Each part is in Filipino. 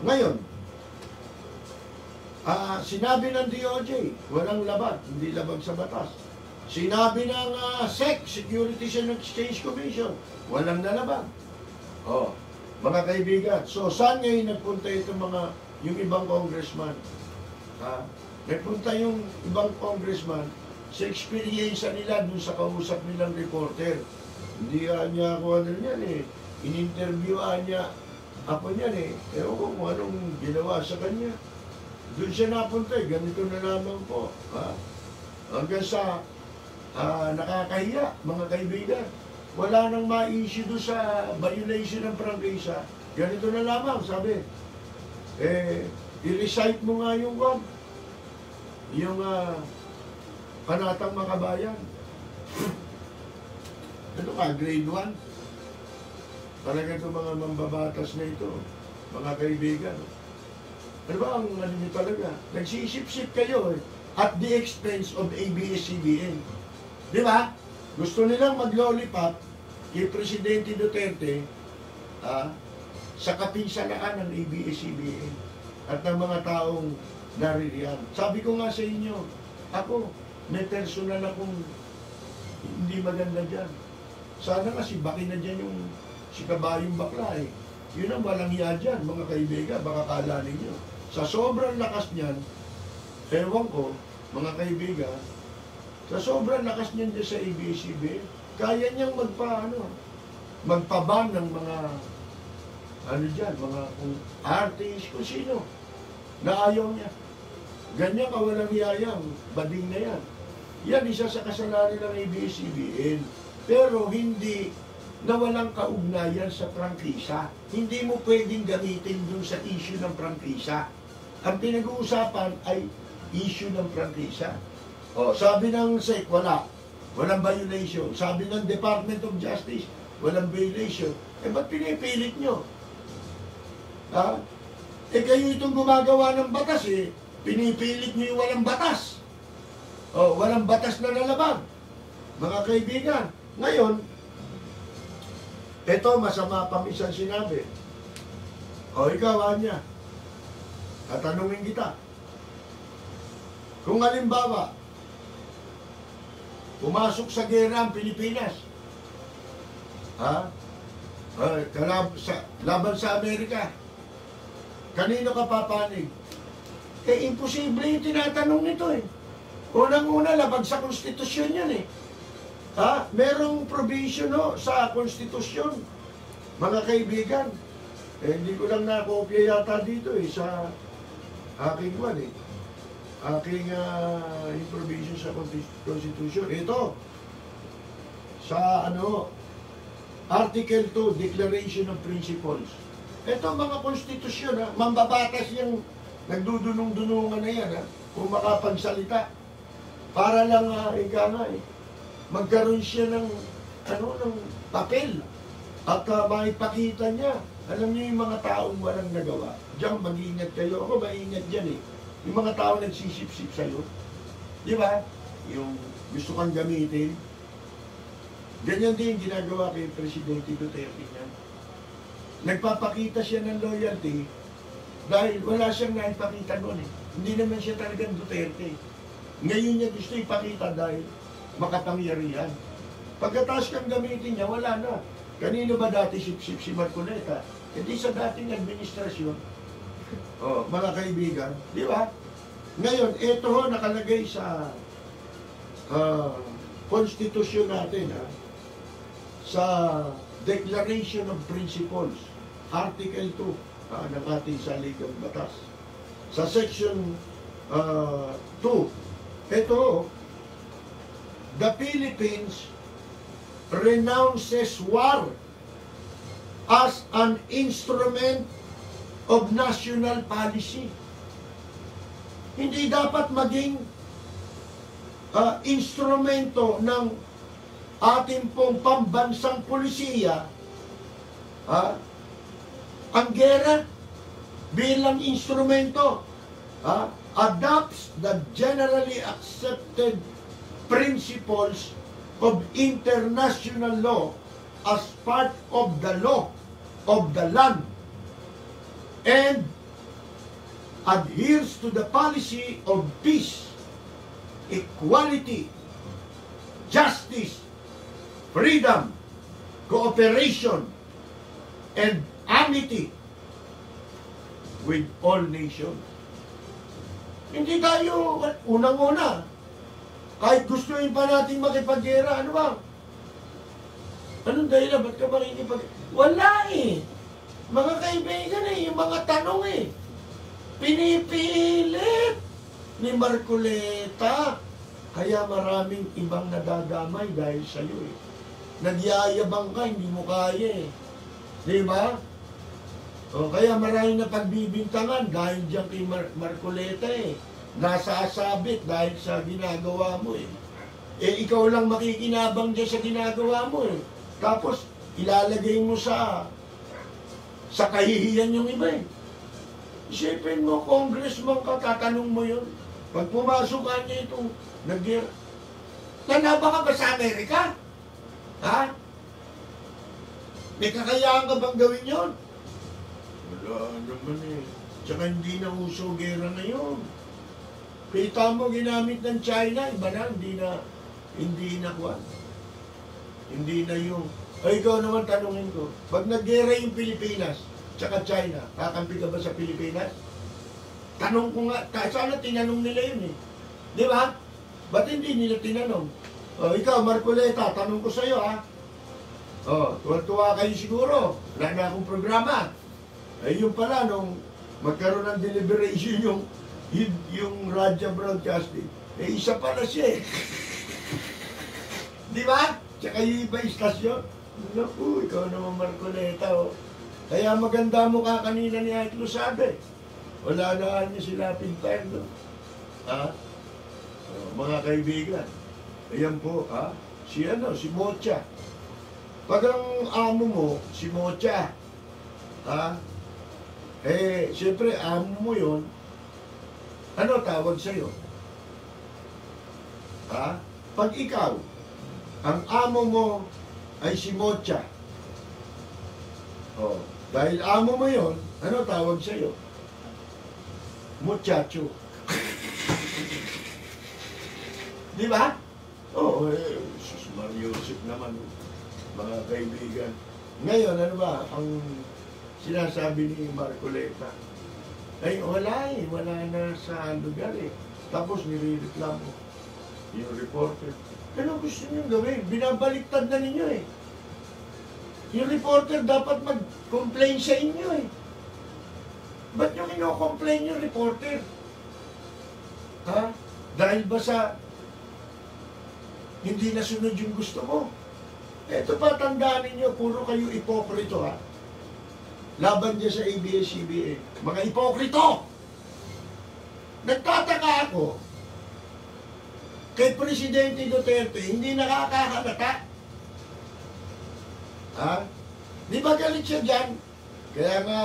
Ngayon, sinabi ng DOJ, walang labag, hindi labag sa batas. Sinabi ng SEC, Securities and Exchange Commission, walang nalabag. Oh, mga kaibigan, so saan ngayon nagpunta yung ibang congressman? Nagpunta yung ibang congressman sa experience nila dun sa kausap nilang reporter. Hindi niya ako in-interviewan niya ako niyan ewan ko kung anong ginawa sa kanya. Doon siya napunta ganito na naman po. Hanggang sa nakakahiya, mga kaibigan. Wala nang ma-issue doon sa violation ng prangkisa. Ganito na lamang, sabi. I-recite mo nga yung Panatang Makabayan. Ito ka, grade 1. Talaga ito mga mambabatas na ito, mga kaibigan. Ano ba ang ano nyo talaga? Nagsisip-sip kayo at the expense of ABS-CBN. Di ba? Gusto nilang mag-lollipop kay Presidente Duterte sa kapinsalaan ng ABS-CBN at ng mga taong naririyan. Sabi ko nga sa inyo, ako, may personal akong hindi maganda dyan. Sana kasi baki na dyan yung si kabayong bakla Yun ang walang hiya dyan, mga kaibigan, baka kala ninyo. Sa sobrang lakas niyan, ewan ko, mga kaibigan, sa sobrang lakas niyan dyan sa ABS-CBN, kaya niyang magpaban ng mga, mga artist, kung sino, na ayaw niya. Ganyan kawalang hiyayang, bading na yan. Yan isa sa kasalanan ng ABS-CBN. Pero hindi na walang kaugnayan sa prangkisa. Hindi mo pwedeng gamitin dun sa issue ng prangkisa. Ang pinag-uusapan ay issue ng prangkisa. Sabi ng SEC, walang violation. Sabi ng Department of Justice, walang violation. Ba't pinipilit nyo? Kayo itong gumagawa ng batas pinipilit nyo yung walang batas. Walang batas na nalabag. Mga kaibigan, ngayon, ito, masama pang isang sinabi. Ikaw, Anya, tatanungin kita. Kung halimbawa, pumasok sa gera ang Pilipinas, laban sa Amerika, kanino ka papanig? Imposible yung tinatanong nito Unang-una, labag sa konstitusyon yan merong provision sa konstitusyon, mga kaibigan. Hindi ko lang nakopya yata dito sa aking aking provision sa konstitusyon. Ito, sa Article 2, Declaration of Principles. Ito mga konstitusyon, mambabatas yung nagdudunong-dunungan na yan, kung makapagsalita. Para lang, magkaroon siya ng papel at maipakita niya. Alam niyo yung mga taong walang nagawa. Diyan mag-iingat kayo. Ako maingat dyan Yung mga taong nagsisip-sip sa'yo. Di ba? Yung gusto kang gamitin. Ganyan din ginagawa kay Presidente Duterte niya. Nagpapakita siya ng loyalty dahil wala siyang naipakita noon Hindi naman siya talagang Duterte. Ngayon niya gusto ipakita dahil makapangyarihan. Pagkatapos kang gamitin niya, wala na. Kanino ba dati sip-sip si Marcoleta? Hindi sa dating administrasyon. Mga kaibigan, di ba? Ngayon, ito nakalagay sa konstitusyon natin, sa Declaration of Principles, Article 2 ng ating saligang batas. Sa Section 2, ito, the Philippines renounces war as an instrument of national policy. Hindi dapat maging instrumento ng ating pong pambansang polisiya ang gera bilang instrumento. Adopts the generally accepted principles of international law as part of the law of the land and adheres to the policy of peace, equality, justice, freedom, cooperation, and amity with all nations. Hindi tayo, unang-una, kahit gustuin pa natin makipaggera, ano ba? Anong dahilan? Ba't ka makikipag... Wala eh! Mga kaibigan eh, yung mga tanong eh. Pinipilit ni Marcoleta. Kaya maraming ibang nadadamay dahil sa'yo eh. Nagyayabang ka, hindi mo kaya eh. Di ba? O kaya maraming na pagbibintangan dahil dyan kay Marcoleta eh. Nasasabit dahil sa ginagawa mo eh. Eh ikaw lang makikinabang dyan sa ginagawa mo eh. Tapos ilalagay mo sa kahihiyan yung iba eh. Isipin mo, congressman ka, tatanong mo yun. Pag pumasok ka niya itong nag-gear, nanaba ka ba sa Amerika? Ha? May kakayahan ka bang gawin yun? Wala naman eh. Tsaka hindi na uso gera ngayon. Kita mo ginamit ng China, iba na, hindi na kwan. Hindi na yung, ay ikaw naman tanungin ko, pag nag-gera yung Pilipinas, tsaka China, kakampi ka ba sa Pilipinas? Tanong ko nga, sana tinanong nila yun eh. Di ba? Ba't hindi nila tinanong? O, ikaw, Marcoleta, tanong ko sa'yo ha. O, tuwa kayo siguro. Wala na akong programa. Ay, yung pala, nung magkaroon ng deliberation yung Radya Broadcasting, eh, isa pala siya eh. Di ba? Tsaka yung iba istasyon. Naku, ikaw naman Marcoleta, o. Kaya maganda mo ka kanina ni Ait Lusabe. Wala na niya sila pintayan doon. Ha? Mga kaibigan. Ayan po, ha? Si Mocha. Pag ang amo mo, si Mocha, ha? Eh, siyempre, amo mo yun. Ano tawag sa'yo? Ha? Pag ikaw, ang amo mo ay si Mocha. Oh, dahil amo mo yun, ano tawag sa'yo? Muchacho. Di ba? Oo, Sus Mariusip naman, mga kaibigan. Ngayon, ano ba, ang sinasabi ni Marcoleta? Ay, wala na sa lugar eh. Tapos nilireklamo yung reporter. Ano gusto niyo gawin? Binabaliktad na ninyo eh. Yung reporter dapat mag-complain sa inyo eh. Ba't nyo kino-complain yung reporter? Ha? Dahil ba sa hindi nasunod yung gusto mo? Eto pa, tandaan ninyo, puro kayo ipokrito ha. Laban dyan sa ABS-CBN. Mga ipokrito! Nagtataka ako, kay Presidente Duterte, hindi nakakahalata. Ha? Di ba galit siya dyan? Kaya nga,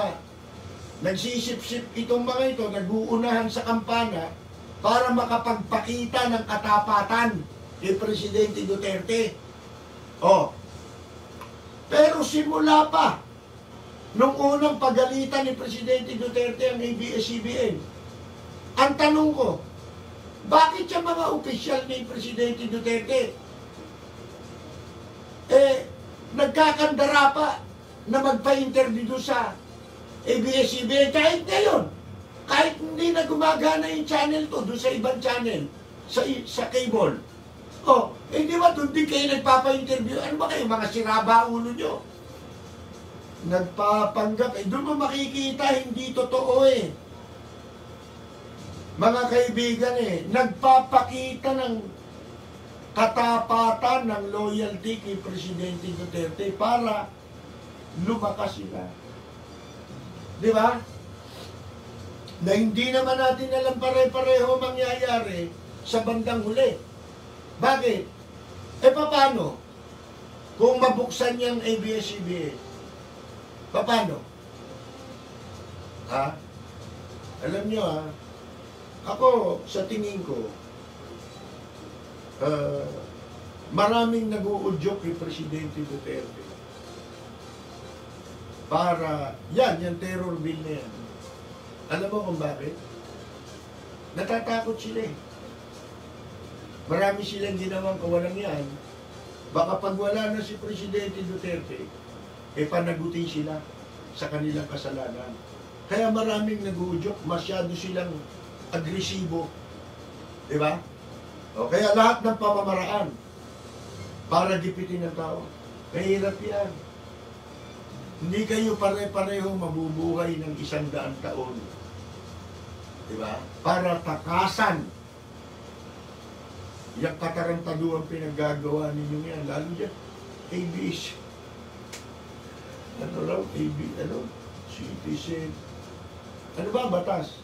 nagsisip-sip itong mga ito, nag-uunahan sa kampanya para makapagpakita ng katapatan kay Presidente Duterte. Oh. Pero simula pa, nung unang pagalitan ni Presidente Duterte ang ABS-CBN, ang tanong ko, bakit siya mga opisyal ni Presidente Duterte nagkakandara pa na magpa-interview doon sa ABS-CBN kahit ngayon, kahit hindi na gumagana yung channel to doon sa ibang channel, sa cable. Oh, di ba doon din kayo nagpapa-interview? Ano ba kayo, mga siraba ulo nyo? Nagpapanggap, doon mo makikita hindi totoo eh. Mga kaibigan eh, nagpapakita ng katapatan ng loyalty kay Presidente Duterte para lumakas sila. Di ba? Na hindi naman natin alam pare-pareho mangyayari sa bandang huli. Bakit? Paano? Kung mabuksan niyang ABS-CBN, paano? Ha? Alam niyo ha, ako sa tingin ko, maraming nag-uudyok kay Presidente Duterte. Para, yung terror bill na yan. Alam mo kung bakit? Natatakot sila eh. Marami silang ginawang kawalang yan. Baka pag wala na si Presidente Duterte, panagutin sila sa kanilang kasalanan. Kaya maraming nag-uudyok, masyado silang agresibo. Diba? O, kaya lahat ng pamamaraan para gipitin ng tao. Mahirap yan. Hindi kayo pare-pareho mabubuhay ng 100 taon. Diba? Para takasan yung katarantaduang pinaggagawa ninyo yan. Lalo dyan, ABS. Ano raw? Citizen. Ano ba ang batas?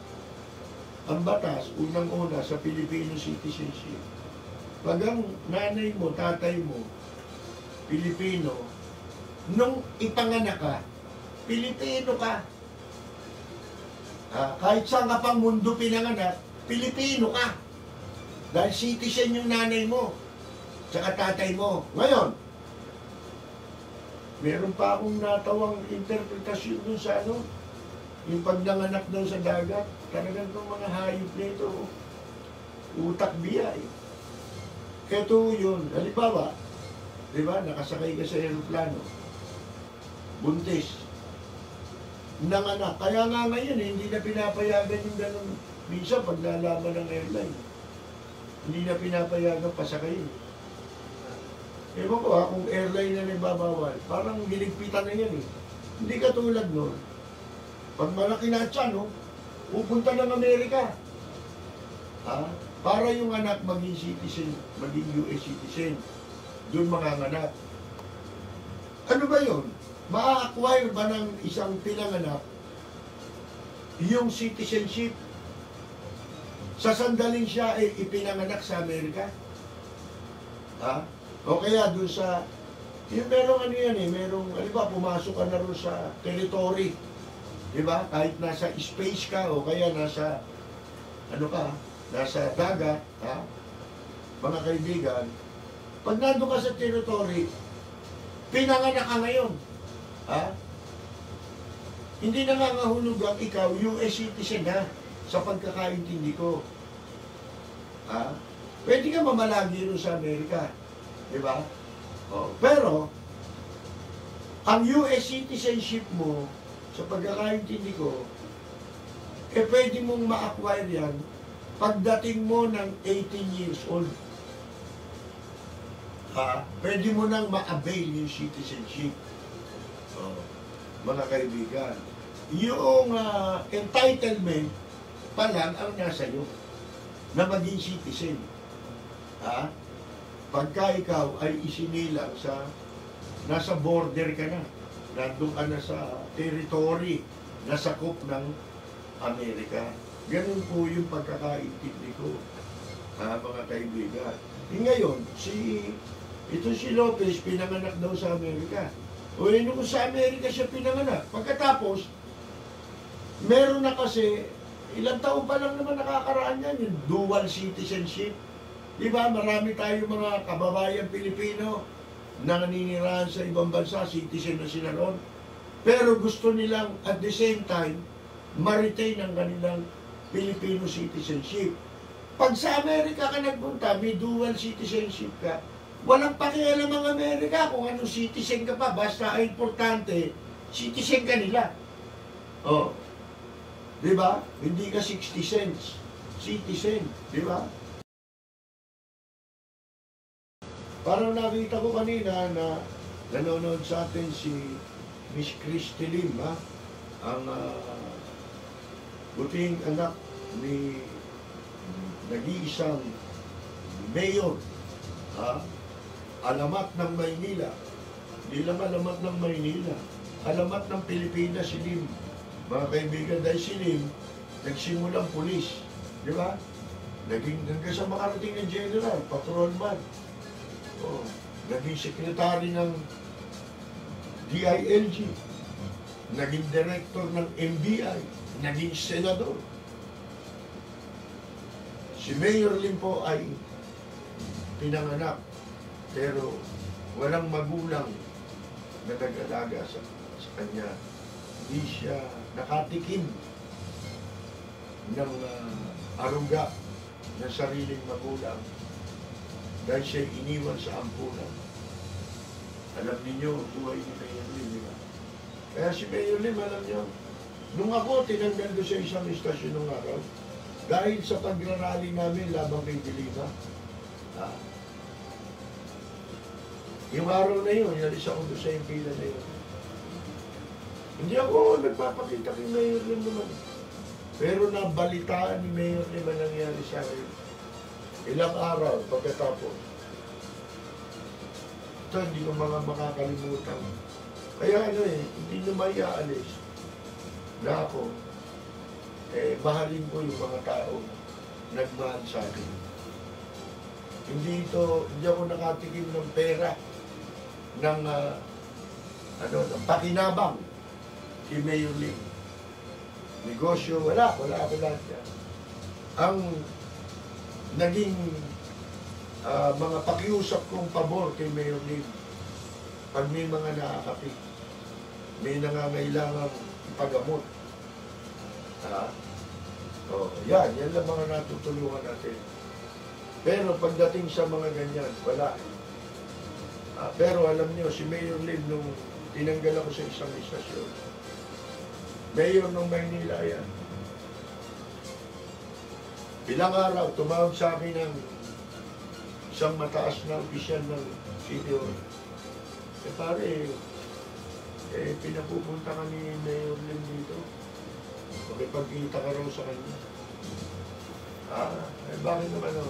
Ang batas, unang-una sa Filipino citizenship. Pag ang nanay mo, tatay mo, Pilipino, nung ipanganak ka, Pilipino ka. Kahit saan ka pang mundo pinanganak, Pilipino ka. Dahil citizen yung nanay mo, tsaka tatay mo. Ngayon, meron pa akong natawang interpretasyon dun sa yung pagnanganak daw sa dagat. Talagang itong mga hayop na ito, utak biyay. Ito yun, halimbawa, di ba, nakasakay ka sa aeroplano, buntis, nanganak. Kaya nga ngayon, hindi na pinapayagan yung ganun. Minsan, pag nalaman ng airline, hindi na pinapayagan pasakayin. Ewan ko kung airline na nagbabawal, parang giligpitan na yan eh. Hindi ka tulad nun. Pag malaki na tiyan, pupunta ng Amerika. Para yung anak maging citizen, maging US citizen. Doon manganganak. Ano ba yun? Ma-acquire ba ng isang pinanganak yung citizenship? Sa sandaling siya ay ipinanganak sa Amerika? O kaya doon sa, yung merong merong, pumasok ka na rin sa territory. Diba? Kahit nasa space ka o kaya nasa, nasa dagat, mga kaibigan, pag nandun ka sa territory, pinanganak ka ngayon. Hindi nangangahulog ang ikaw, US citizen sa pagkakaintindi ko. Pwede ka mamalagi rin sa Amerika. Diba? Pero, ang US citizenship mo, sa pagkakaintindi ko, pwede mong ma-acquire yan pagdating mo ng 18 years old. Pwede mo nang ma-avail yung citizenship. Mga kaibigan, yung entitlement pa lang ang nasa iyo na maging citizen. Pagka ikaw ay isinilang sa nasa border ka na, nandun ka na sa territory na sakop ng Amerika. Ganun po yung pagkakaintindi ko, mga kaibigan. Ngayon, ito si Lopez, pinanganak daw sa Amerika. O kung sa Amerika siya pinanganak. Pagkatapos, meron na kasi, ilang taon pa lang naman nakakaraan yan, yung dual citizenship. Di ba? Marami tayo mga kababayan Pilipino na naninirahan sa ibang bansa, citizen na sila ron. Pero gusto nilang at the same time, ma-retain ang kanilang Filipino citizenship. Pag sa Amerika ka nagpunta, may dual citizenship ka, walang pakialam ang Amerika kung anong citizen ka pa. Basta ay importante, citizen ka nila. Di ba? Hindi ka 60 cents. Citizen. Di ba? Parang nakita ko kanina na nanonood sa atin si Miss Christy Lim, ang buting anak ni nag-iisang mayor, alamat ng Maynila. Hindi lang alamat ng Maynila, alamat ng Pilipinas si Lim. Mga kaibigan, dahil si Lim, nagsimulang pulis. Di ba? Hanggang sa makarating ng general, patrolman. Naging sekretary ng DILG, naging director ng NBI, naging senador. Si Mayor Lim po ay pinanganak, pero walang magulang na nag-alaga sa kanya. Hindi siya nakatikim ng aruga ng sariling magulang dahil siya iniwan sa ampunan. Alam niyo, buhay ni Mayor Lim, di ba? Kaya si Mayor Lim, alam niyo, nung ako tinanggal ko sa isang istasyon nung araw, dahil sa pagrarally namin labang kay Dilima, yung araw na yun, inalis ako doon sa impila na yun. Hindi ako nagpapakita kay Mayor Lim naman. Pero nabalitaan ni Mayor Lim ang nangyari sa akin. Ilang araw pagkatapos. Ito, hindi ko mga makakalimutan. Kaya hindi nyo maiaalis na ako, mahalin ko yung mga tao nagmahal sa akin. Hindi ako nakatikim ng pera, ng pakinabang si Mayor Lim. Negosyo, wala ako lahat yan. Ang naging mga pakiusap kong pabor kay Mayor Lim, pag may mga nakakapit, may nangangailangang ipagamot. Yan lang mga natutulungan natin. Pero pagdating sa mga ganyan, wala. Pero alam niyo, si Mayor Lim, nung tinanggal ako sa isang istasyon, Mayor ng Maynila yan. Ilang araw, tumawag sa akin ng isang mataas na opisyal ng City Hall. Pare, pinapupunta ka ni Mayor Lim dito. Makipagkita ka raw sa kanya. Bakit naman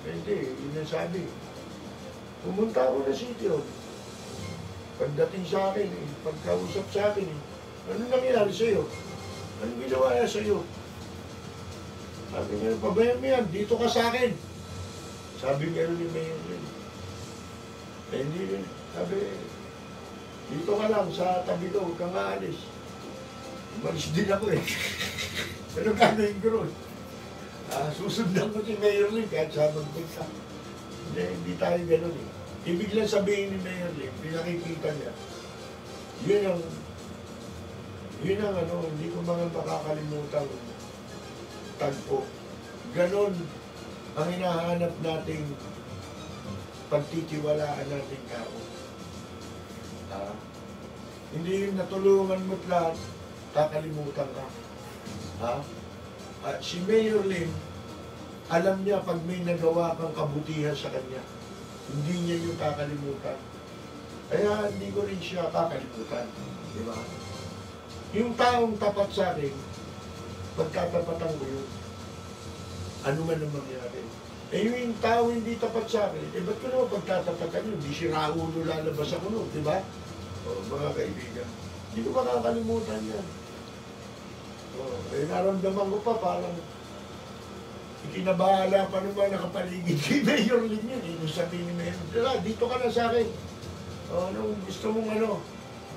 hindi, yun ang sabi. Pumunta ako na City Hall. Pagdating sa akin, pagkausap sa akin, ano nangyari sa'yo? Anong ginawa niya sa'yo? Sabi niya, pabayaan mo yan, dito ka sa akin. Sabi niya ni Mayor Lim. Hindi rin. Sabi, dito ka lang sa tabi ko, huwag kang aalis. Umalis din ako Pero gano'n ko ron. Susundan ko si Mayor Lim kahit saan magpunta. Hindi tayo gano'n Ibig lang sabihin ni Mayor Lim, pinakikita niya. Yun ang hindi ko mga makakalimutan tagpo. Ganon ang hinahanap nating pagtitiwalaan nating tao. Hindi yung natulungan mo't lahat, kakalimutan ka. Si Mayor Lim, alam niya pag may nagawa kang kabutihan sa kanya, hindi niya yung kakalimutan. Kaya hindi ko rin siya kakalimutan. Di ba? Yung taong tapat sa akin, pagkatapatan ko yun. Ano man ang mangyari. Yung tao hindi tapat sa akin, ba't ko naman pagkatapatan yun? Di si Raulo lalabas ako nun, di ba? Mga kaibigan. Hindi ko makakalimutan yan. Naramdaman ko pa parang ikinabahala pa naman nakapaligid kay Mayor Lim yun. Yung sabihin ni Mayor, dito ka na sa akin. Anong gusto mong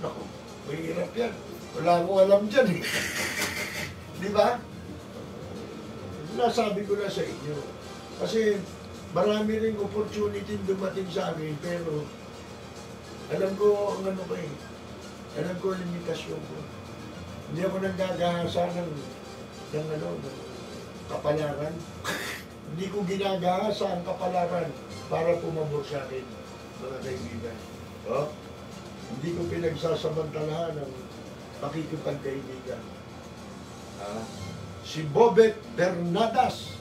Naku, mahirap yan. Wala akong alam dyan Di ba? Nasabi ko na sa inyo. Kasi marami rin opportunity dumating sa akin, pero alam ko ang alam ko ang limitasyon ko. Hindi ako naggagahasa ng kapalaran. Hindi ko ginagahasa ang kapalaran para pumabor sa akin, mga kaibigan. Hindi ko pinagsasamantalahan ng pakikipagkaibigan. Si Bobet Bernadas,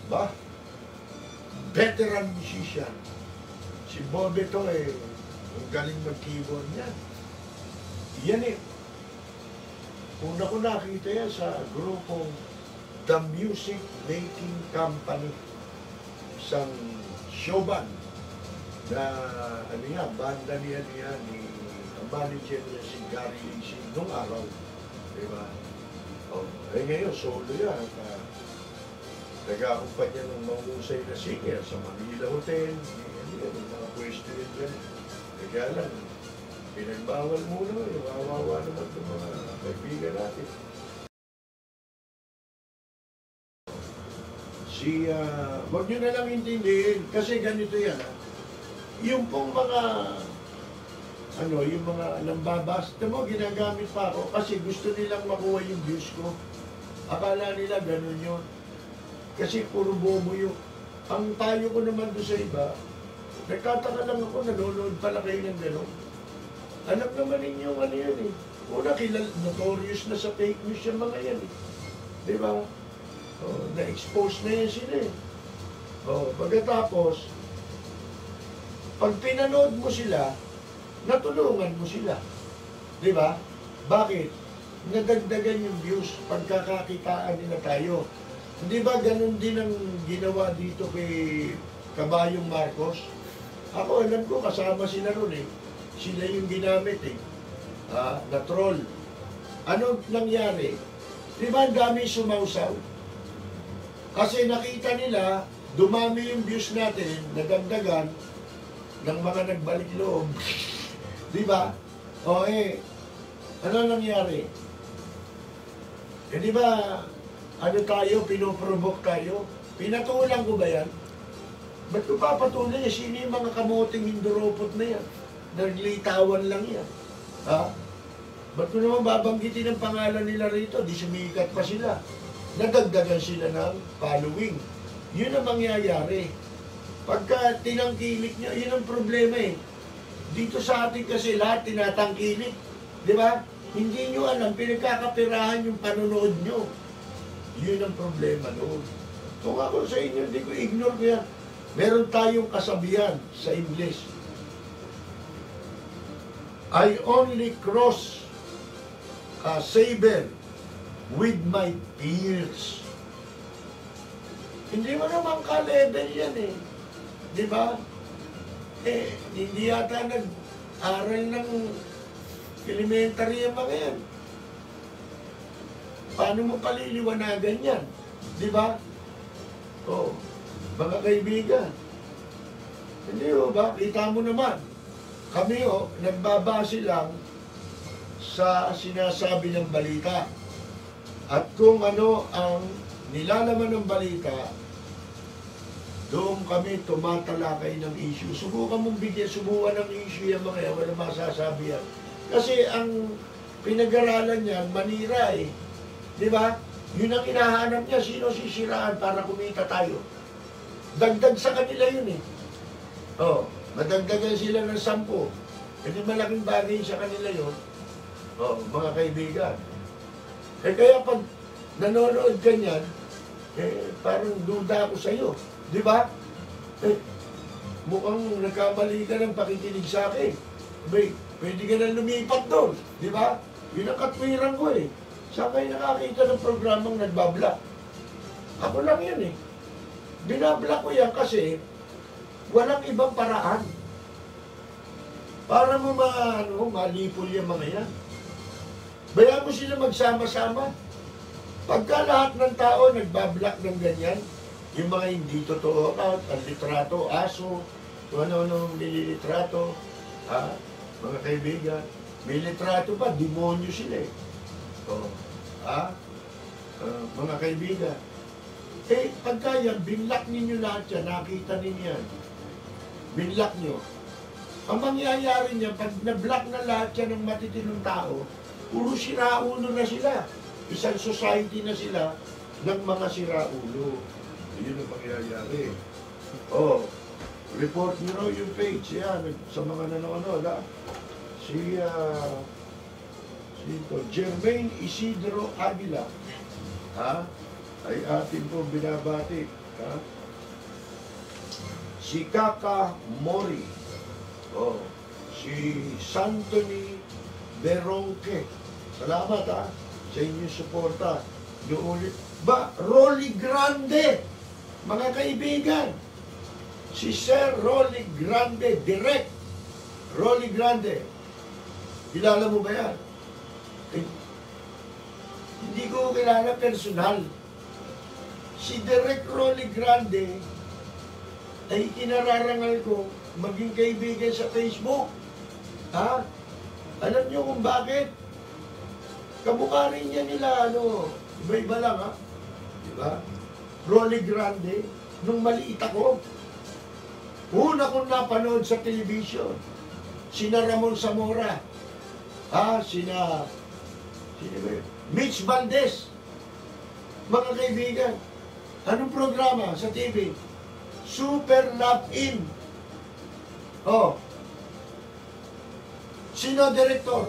veteran musician. Si Bobet ang galing mag-keyboard niyan. Yan Una ko nakita yan sa grupong The Music Making Company. Isang show band na banda niya ni manager niya si Gary Lacey nung araw. Diba? Ngayon, solo yan. Nag-akumpanya ng mahusay na singer sa Manila Hotel. Mga pwesto yun dyan. Kaya lang, pinagbawal muna. Wawawa naman itong mga kaibigan natin. Huwag nyo na lang intindihin. Kasi ganito yan. Yung pong mga yung mga nambabas, ginagamit pa ako kasi gusto nilang makuha yung views ko. Akala nila ganun yun. Kasi puro bobo yung... Ang payo ko naman doon sa iba, nagtataka lang ako, nanonood pala kayo ng gano'n. Alam naman ninyo ano yan eh. Una, notorious na sa fake news yung mga yan eh. Di ba? Oh, na-expose na yan sila eh. Oh, pagkatapos, pag pinanood mo sila, natulungan mo sila. Di ba? Bakit? Nadagdagan yung views, pagkakakitaan nila tayo. Hindi ba ganun din ang ginawa dito kay Kabayong Marcos? Ako, alam ko, kasama sila ron eh. Sila yung ginamit eh. Na troll. Ano nangyari? Di ba ang dami sumausaw? Kasi nakita nila, dumami yung views natin, nadagdagan ng mga nagbalik loob. Di ba? O ano nangyari? Di ba, ano tayo, pinoprovoke tayo? Pinatulang ko ba yan? Ba't ko papatuloy? Sino yung mga kamoting hinduropot na yan? Naglitawan lang yan. Ha? Ba't ko naman babanggitin ang pangalan nila rito? Di sumikat pa sila. Nadagdagan sila ng following. Yun ang mangyayari. Pagka tinangkilik nyo, yun ang problema eh. Dito sa atin kasi lahat tinatangkilik. Di ba? Hindi nyo alam, pinagkakapirahan yung panonood nyo. Yun ang problema doon. Kung ako sa inyo, hindi ko ignore ko yan. Meron tayong kasabihan sa English. I only cross a saber with my peers. Hindi mo naman ka-level yan eh. Di ba? Hindi yata nag-aral ng elementary yung mga yan. Paano mo paliliwanagan yan? Di ba? O, mga kaibigan. Hindi ba? Kita mo naman. Kami nagbabase lang sa sinasabi ng balita. At kung ano ang nilalaman ng balita, doon kami tumatalakay ng issue. Subukan mong bigyan, subukan ng issue yung mga yan, wala masasabi yan. Kasi ang pinag-aralan niyan, manira eh. Di ba? Yun ang hinahanap niya, sino sisiraan para kumita tayo. Dagdag sa kanila yun eh. Madagdagan sila ng 10. Hindi malaking bagay sa kanila yun. Mga kaibigan. Kaya pag nanonood ka niyan, parang duda ako sa'yo. Di ba? Mukhang nagkamali ka ng pakikinig sa akin. Pwede ka na lumipat doon. Di ba? Yun ang katwiran ko eh. Saan kayo nakakita ng programang nagbablock? Ako lang yan eh. Binablock ko yan kasi walang ibang paraan. Para mo malipol yung mga yan. Bayaan mo sila magsama-sama. Pagka lahat ng tao nagbablock ng ganyan, yung mga hindi totoo account, ang litrato, aso, ano-ano nililitrato, mga kaibigan, may litrato pa, demonyo sila eh. Mga kaibigan. Pagka yan, binlock ninyo lahat yan, nakita ninyo yan. Binlock nyo. Ang mangyayari niya, pag na-block na lahat yan ng matitinong tao, puro siraulo na sila. Isang society na sila ng mga siraulo. Yun ang mangyayari. Report nyo raw yung page. Yan, sa mga nanonood, Jermaine Isidro Aguila, ay atin po binabati. Si Kaka Mori, si Santoni Beronque. Salamat sa inyong suporta. Ulit. Rolly Grande, mga kaibigan. Si Sir Rolly Grande, direct. Rolly Grande. Kilala mo ba yan? Hindi ko kilala personal. Si Direct Rolly Grande ay kinararangal ko maging kaibigan sa Facebook. Alam niyo kung bakit? Kamukha rin niya nila, iba-iba lang Diba? Rolly Grande, nung maliit ako, una kong napanood sa television, sina Ramon Zamora, sino ba yun? Mitch Valdez, mga kaibigan. Anong programa sa TV? Super Love In. Oh. Sino direktor?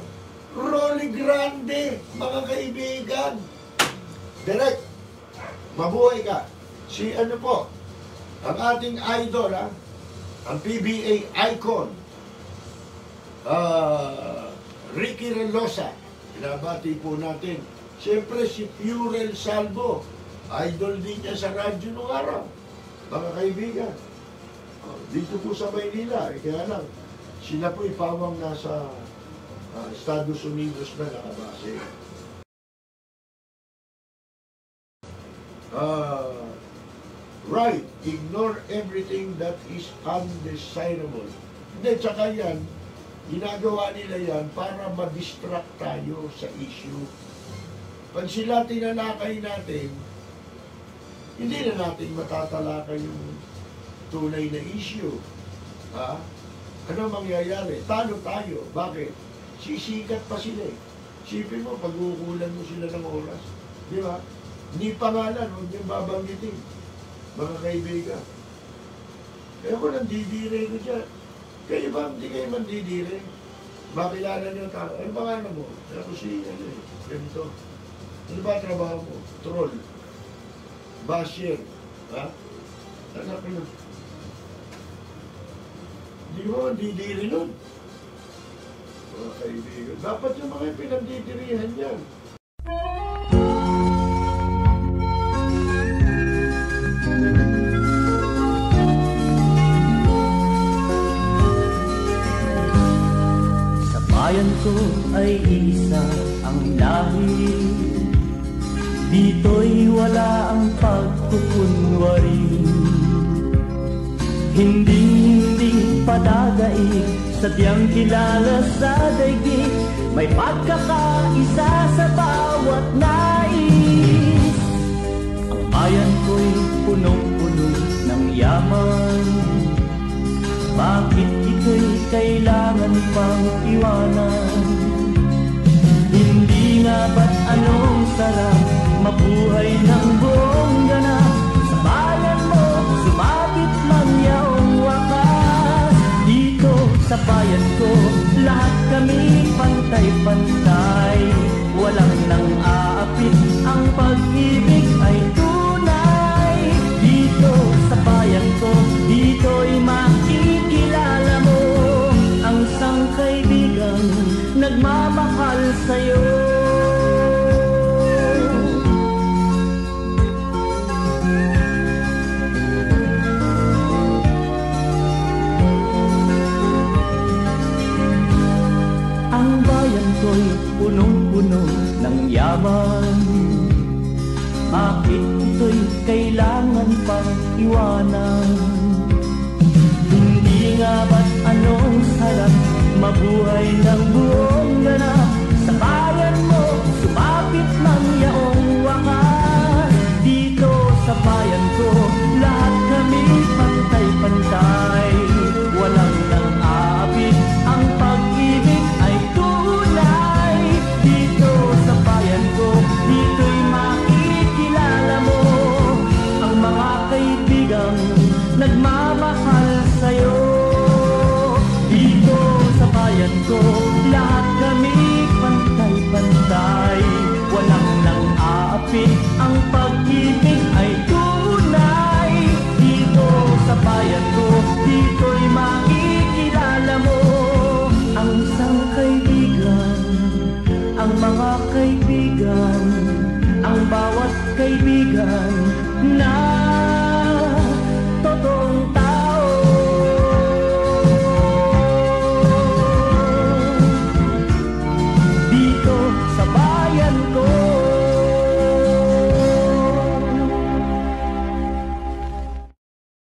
Rolly Grande, mga kaibigan. Direct, mabuhay ka. Si ano po, ang ating idol, ang PBA icon, Ricky Relosa. Pinabati po natin. Siyempre si Purel Salvo, idol din niya sa radyo nung araw. Mga kaibigan, dito po sa Maynila, kaya lang, sila po ipawang nasa Estados Unidos na nakabase. Right, ignore everything that is undesirable. Hindi, tsaka yan, ginagawa nila yan para ma-distract tayo sa issue. Pag sila tinalakay natin, hindi na natin matatalakay yung tunay na issue. Ha? Ano mangyayari? Talo tayo. Bakit? Sisikat pa sila eh. Sipin mo, pag-uukulan mo sila ng oras. Di ba? Ni pangalan, huwag niyong babanggitin. Mga kaibigan. Kaya ko nandidire ko dyan. Kayo ba, hindi kayo mandidire? Makilala niyo tao. Ano pangalan mo? Ako si, ganito. Ano ba trabaho mo? Troll. Basher. Ha? Anak ko. Di mo mandidire nun. Mga kaibigan. Dapat yung mga pinagdidirihan yan. Bayan ko ay isa ang lahi, dito'y wala ang pagkukunwari. Hindi padadaig, sadyang kilala sa daigdig, may pagkakaisa sa bawat nais. Ang bayan ko'y punong-puno ng yaman, bakit ito'y kailangan pang iwanan? Hindi nga ba't anong sarap mabuhay ng buong ganap? Sa bayan mo, sumabit lang yaong wakas. Dito sa bayan ko, lahat kami pantay-pantay. Walang nang aapit, ang pag-ibig ay tunay. Dito sa bayan ko, dito'y makikilala mo ang isang kaibigang nagmamahal sa'yo. Ang bayan ko'y punong-puno ng yaman, bakit ito'y kailangan pang iwanan? Hindi nga ba't anong sarap mabuhay ng buong ganap?